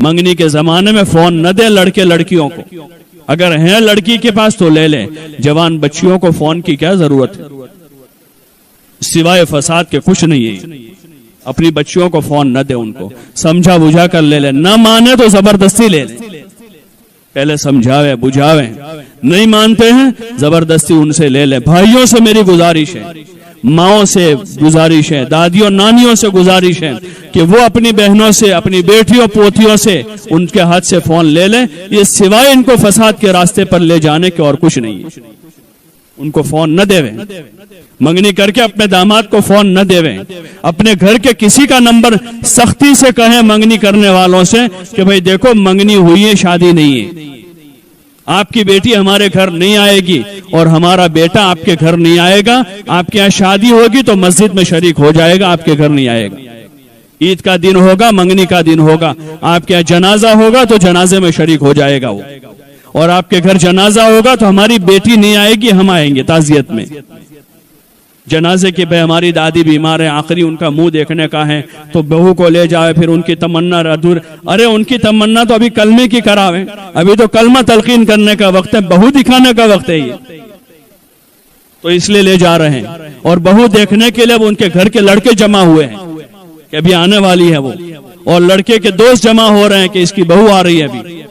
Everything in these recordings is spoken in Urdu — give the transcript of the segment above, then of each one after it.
منگنی کے زمانے میں فون نہ دیں لڑکے لڑکیوں کو، اگر ہیں لڑکی کے پاس تو لے لیں، جوان بچیوں کو فون کی کیا ضرورت ہے، سوائے فساد کے کچھ نہیں ہے۔ اپنی بچیوں کو فون نہ دیں، ان کو سمجھا بجھا کر لے لیں، نہ مانے تو زبردستی لے لیں، پہلے سمجھاوے بجھاوے، نہیں مانتے ہیں زبردستی ان سے لے لیں۔ بھائیوں سے میری گزارش ہے، ماؤں سے گزارش ہے، دادیوں نانیوں سے گزارش ہے کہ وہ اپنی بہنوں سے، اپنی بیٹیوں پوتیوں سے ان کے ہاتھ سے فون لے لیں، یہ سوائے ان کو فساد کے راستے پر لے جانے کے اور کچھ نہیں ہے۔ ان کو فون نہ دے، منگنی کر کے اپنے داماد کو فون نہ دے، اپنے گھر کے کسی کا نمبر سختی سے کہیں منگنی کرنے والوں سے کہ بھئی دیکھو منگنی ہوئی ہے، شادی نہیں ہے، آپ کی بیٹی ہمارے گھر نہیں آئے گی اور ہمارا بیٹا آپ کے گھر نہیں آئے گا، آپ کے یہاں شادی ہوگی تو مسجد میں شریک ہو جائے گا، آپ کے گھر نہیں آئے گا، عید کا دن ہوگا، منگنی کا دن ہوگا، آپ کے یہاں جنازہ ہوگا تو جنازے میں شریک ہو جائے گا وہ، اور آپ کے گھر جنازہ ہوگا تو ہماری بیٹی نہیں آئے گی، ہم آئیں گے تعزیت میں۔ جنازے کے پہ ہماری دادی بیمار ہے، آخری ان کا منہ دیکھنے کا ہے تو بہو کو لے جائے، پھر ان کی تمنا ادھور، ارے ان کی تمنا تو ابھی کلمے کی کراویں، ابھی تو کلمہ تلقین کرنے کا وقت ہے، بہو دکھانے کا وقت ہے یہ، تو اس لیے لے جا رہے ہیں۔ اور بہو دیکھنے کے لیے وہ ان کے گھر کے لڑکے جمع ہوئے ہیں کہ ابھی آنے والی ہے وہ، اور لڑکے کے دوست جمع ہو رہے ہیں کہ اس کی بہو آ رہی ہے ابھی۔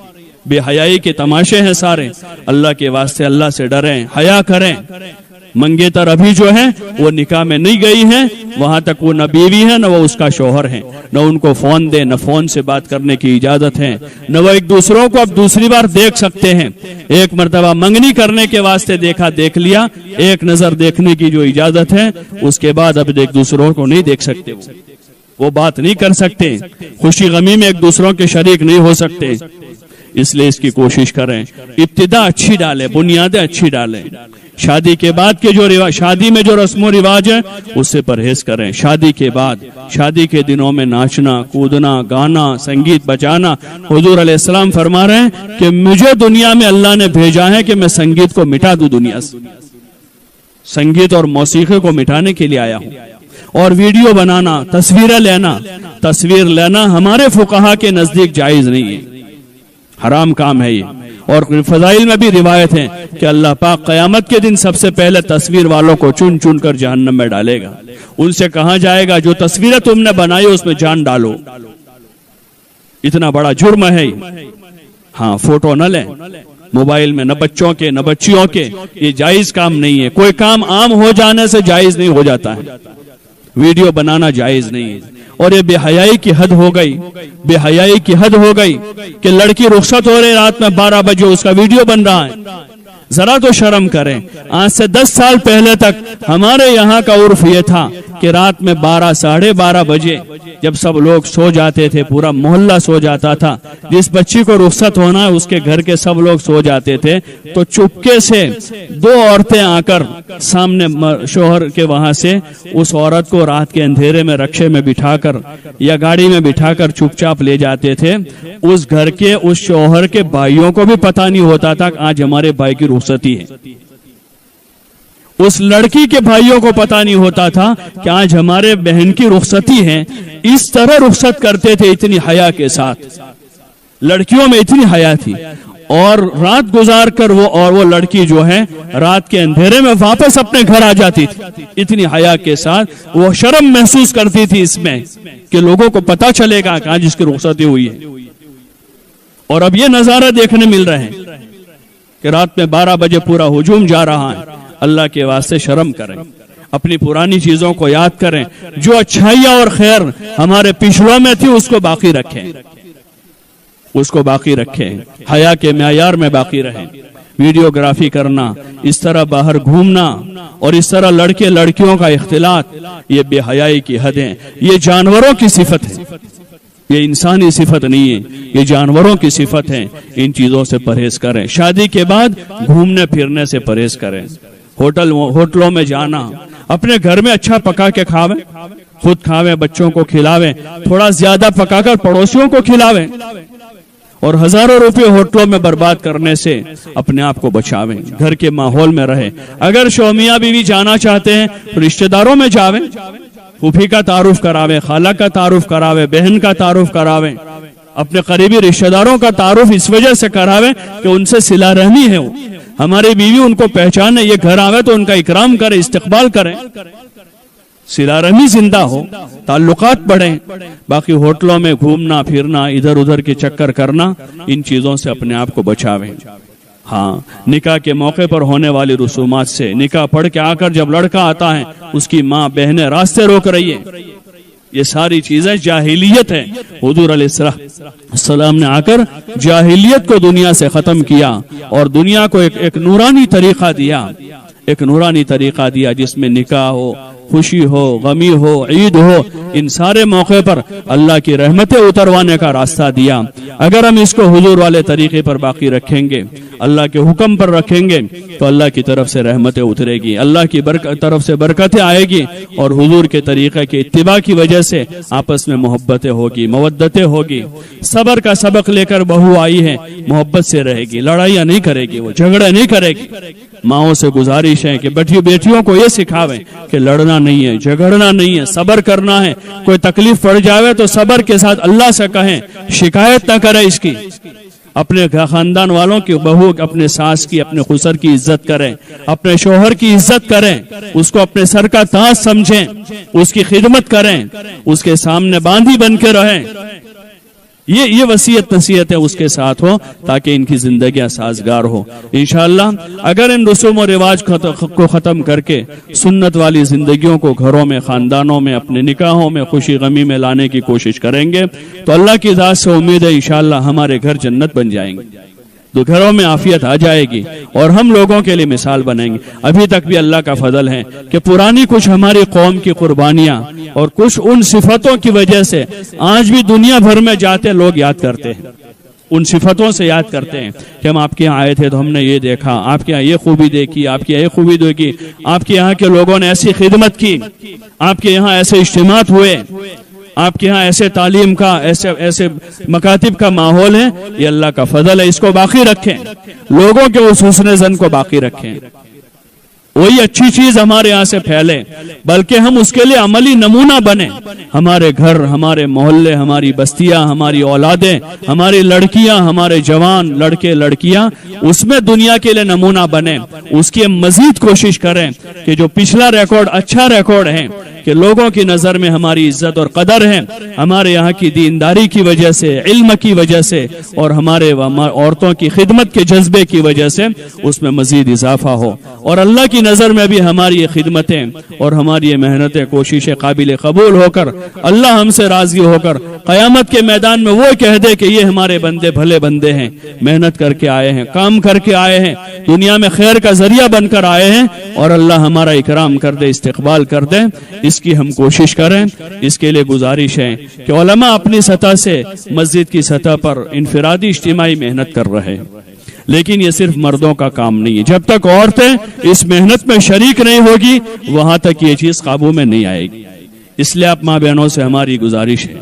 بے حیائی کے تماشے ہیں سارے، اللہ کے واسطے اللہ سے ڈریں، حیا کریں۔ منگیتر ابھی جو ہے وہ نکاح میں نہیں گئی ہے، وہاں تک وہ نہ بیوی ہے نہ وہ اس کا شوہر ہے، نہ ان کو فون دے، نہ فون سے بات کرنے کی اجازت ہے، نہ وہ ایک دوسروں کو اب دوسری بار دیکھ سکتے ہیں۔ ایک مرتبہ منگنی کرنے کے واسطے دیکھا، دیکھ لیا، ایک نظر دیکھنے کی جو اجازت ہے، اس کے بعد اب ایک دوسروں کو نہیں دیکھ سکتے، وہ بات نہیں کر سکتے، خوشی غمی میں ایک دوسروں کے شریک نہیں ہو سکتے۔ اس لیے اس کی کوشش کریں، ابتدا اچھی ڈالیں، بنیادیں اچھی ڈالیں۔ شادی کے بعد کے جو شادی میں جو رسم و رواج ہے اس سے پرہیز کریں۔ شادی کے بعد، شادی کے دنوں میں ناچنا، کودنا، گانا، سنگیت بجانا، حضور علیہ السلام فرما رہے ہیں کہ مجھے دنیا میں اللہ نے بھیجا ہے کہ میں سنگیت کو مٹا دوں دنیا سے، سنگیت اور موسیقی کو مٹانے کے لیے آیا ہوں۔ اور ویڈیو بنانا، تصویر لینا ہمارے فقہا کے نزدیک جائز نہیں ہے، حرام کام ہے یہ۔ اور فضائل میں بھی روایت ہے کہ اللہ پاک قیامت کے دن سب سے پہلے تصویر والوں کو چن چن کر جہنم میں ڈالے گا، ان سے کہا جائے گا جو تصویریں تم نے بنائی اس میں جان ڈالو، اتنا بڑا جرم ہے۔ ہاں، فوٹو نہ لیں موبائل میں، نہ بچوں کے نہ بچیوں کے، یہ جائز کام نہیں ہے۔ کوئی کام عام ہو جانے سے جائز نہیں ہو جاتا ہے، ویڈیو بنانا جائز نہیں ہے۔ اور یہ بے حیائی کی حد ہو گئی، بے حیائی کی حد ہو گئی کہ لڑکی رخصت ہو رہی رات میں 12 بجے اس کا ویڈیو بن رہا ہے، ذرا تو شرم کریں۔ آج سے 10 سال پہلے تک ہمارے یہاں کا عرف یہ تھا کہ رات میں 12 ساڑھے 12 بجے جب سب لوگ سو جاتے تھے، پورا محلہ سو جاتا تھا، جس بچی کو رخصت ہونا ہے اس کے گھر کے سب لوگ سو جاتے تھے، تو چپکے سے 2 عورتیں آ کر سامنے شوہر کے وہاں سے اس عورت کو رات کے اندھیرے میں رکشے میں بٹھا کر یا گاڑی میں بٹھا کر چپ چاپ لے جاتے تھے۔ اس گھر کے اس شوہر کے بھائیوں کو بھی پتہ نہیں ہوتا تھا کہ آج ہمارے بھائی کی رخصتی ہے، اس لڑکی کے بھائیوں کو پتہ نہیں ہوتا تھا کہ آج ہمارے بہن کی رخصتی ہے۔ اس طرح رخصت کرتے تھے، اتنی حیا کے ساتھ، لڑکیوں میں اتنی حیا تھی۔ اور رات گزار کر وہ لڑکی جو ہے رات کے اندھیرے میں واپس اپنے گھر آ جاتی تھی، اتنی حیا کے ساتھ۔ وہ شرم محسوس کرتی تھی اس میں کہ لوگوں کو پتہ چلے گا کہ آج اس کی رخصتی ہوئی ہے۔ اور اب یہ نظارہ دیکھنے مل رہے ہیں کہ رات میں 12 بجے پورا ہجوم جا رہا ہے۔ اللہ کے واسطے شرم کریں، اپنی پرانی چیزوں کو یاد کریں، جو اچھائیاں اور خیر ہمارے پچھڑوں میں تھی اس کو باقی رکھیں، اس کو باقی رکھیں، حیا کے معیار میں باقی رہیں۔ ویڈیوگرافی کرنا، اس طرح باہر گھومنا اور اس طرح لڑکے لڑکیوں کا اختلاط، یہ بے حیائی کی حدیں، یہ جانوروں کی صفت ہے، یہ انسانی صفت نہیں ہے، یہ جانوروں کی صفت ہے۔ ان چیزوں سے پرہیز کریں۔ شادی کے بعد گھومنے پھرنے سے پرہیز کریں، ہوٹلوں میں جانا، اپنے گھر میں اچھا پکا کے کھاویں، خود کھاویں، بچوں کو کھلاویں، تھوڑا زیادہ پکا کر پڑوسیوں کو کھلاویں، اور ہزاروں روپے ہوٹلوں میں برباد کرنے سے اپنے آپ کو بچاویں، گھر کے ماحول میں رہیں۔ اگر شومیاں بیوی جانا چاہتے ہیں تو رشتہ داروں میں جاویں، پھوپھی کا تعارف کراویں، خالہ کا تعارف کراویں، بہن کا تعارف کراویں، اپنے قریبی رشتہ داروں کا تعارف اس وجہ سے کراویں کہ ان سے صلہ رحمی ہے. ہماری بیوی ان کو پہچانے, یہ گھر آوے تو ان کا اکرام کرے, استقبال کریں, صلہ رحمی زندہ ہو, تعلقات بڑھیں. باقی ہوٹلوں میں گھومنا پھرنا, ادھر ادھر کے چکر کرنا, ان چیزوں سے اپنے آپ کو بچاویں. ہاں, نکاح کے موقع پر ہونے والی رسومات سے, نکاح پڑھ کے آ کر جب لڑکا آتا ہے اس کی ماں بہنیں راستے روک رہی ہے, یہ ساری چیزیں جاہلیت ہے. حضور علیہ السلام نے آ کر جاہلیت کو دنیا سے ختم کیا اور دنیا کو ایک نورانی طریقہ دیا, ایک نورانی طریقہ دیا جس میں نکاح ہو, خوشی ہو, غمی ہو, عید ہو, ان سارے موقع پر اللہ کی رحمتیں اتروانے کا راستہ دیا. اگر ہم اس کو حضور والے طریقے پر باقی رکھیں گے, اللہ کے حکم پر رکھیں گے, تو اللہ کی طرف سے رحمتیں اترے گی, اللہ کی طرف سے برکتیں آئے گی, اور حضور کے طریقے کے اتباع کی وجہ سے آپس میں محبتیں ہوگی, مودتیں ہوگی. صبر کا سبق لے کر بہو آئی ہے, محبت سے رہے گی, لڑائیاں نہیں کرے گی, وہ جھگڑے نہیں کرے گی. ماؤں سے گزارش ہے کہ بیٹیوں کو یہ سکھاویں کہ لڑنا نہیں ہے, جھگڑنا نہیں ہے, صبر کرنا ہے. کوئی تکلیف پڑ جاوے تو صبر کے ساتھ اللہ سے کہیں, شکایت نہ کرے اس کی. اپنے خاندان والوں کی بہو, اپنے ساس کی, اپنے خسر کی عزت کریں, اپنے شوہر کی عزت کریں, اس کو اپنے سر کا تاج سمجھیں, اس کی خدمت کریں, اس کے سامنے باندھی بن کے رہیں. یہ وصیت نصیحت ہے اس کے ساتھ ہو تاکہ ان کی زندگیاں سازگار ہو. انشاءاللہ اگر ان رسوم و رواج کو ختم کر کے سنت والی زندگیوں کو گھروں میں, خاندانوں میں, اپنے نکاحوں میں, خوشی غمی میں لانے کی کوشش کریں گے تو اللہ کی ذات سے امید ہے انشاءاللہ ہمارے گھر جنت بن جائیں گے, تو گھروں میں عافیت آ جائے گی اور ہم لوگوں کے لیے مثال بنیں گے. ابھی تک بھی اللہ کا فضل ہے کہ پرانی کچھ ہماری قوم کی قربانیاں اور کچھ ان صفتوں کی وجہ سے آج بھی دنیا بھر میں جاتے لوگ یاد کرتے ہیں, ان صفتوں سے یاد کرتے ہیں کہ ہم آپ کے یہاں آئے تھے تو ہم نے یہ دیکھا, آپ کے یہاں یہ خوبی دیکھی, آپ کے یہاں یہ خوبی دیکھی, آپ کے یہاں کے لوگوں نے ایسی خدمت کی, آپ کے یہاں ایسے اجتماعات ہوئے, آپ کے ہاں ایسے تعلیم کا, ایسے مکاتب کا ماحول ہے. یہ اللہ کا فضل ہے, اس کو باقی رکھیں, لوگوں کے اس حسن زن کو باقی رکھیں. وہی اچھی چیز ہمارے یہاں سے پھیلے, بلکہ ہم اس کے لیے عملی نمونہ بنیں. ہمارے گھر, ہمارے محلے, ہماری بستیاں, ہماری اولادیں, ہماری لڑکیاں, ہمارے جوان لڑکے لڑکیاں اس میں دنیا کے لیے نمونہ بنیں. اس کی مزید کوشش کریں کہ جو پچھلا ریکارڈ اچھا ریکارڈ ہے, کہ لوگوں کی نظر میں ہماری عزت اور قدر ہے, ہمارے یہاں کی دینداری کی وجہ سے, علم کی وجہ سے, اور ہمارے عورتوں کی خدمت کے جذبے کی وجہ سے اس میں مزید اضافہ ہو, اور اللہ کی نظر میں بھی ہماری یہ خدمتیں اور ہماری یہ محنتیں, کوششیں قابل قبول ہو کر اللہ ہم سے راضی ہو کر قیامت کے میدان میں وہ کہہ دے کہ یہ ہمارے بندے بھلے بندے ہیں, محنت کر کے آئے ہیں, کام کر کے آئے ہیں, دنیا میں خیر کا ذریعہ بن کر آئے ہیں, اور اللہ ہمارا اکرام کر دے, استقبال کر دے. اس کی ہم کوشش کریں. اس کے لیے گزارش ہے کہ علماء اپنی سطح سے مسجد کی سطح پر انفرادی اجتماعی محنت کر رہے ہیں, لیکن یہ صرف مردوں کا کام نہیں ہے. جب تک عورتیں اس محنت میں شریک نہیں ہوگی وہاں تک یہ چیز قابو میں نہیں آئے گی. اس لیے آپ ماں بہنوں سے ہماری گزارش ہے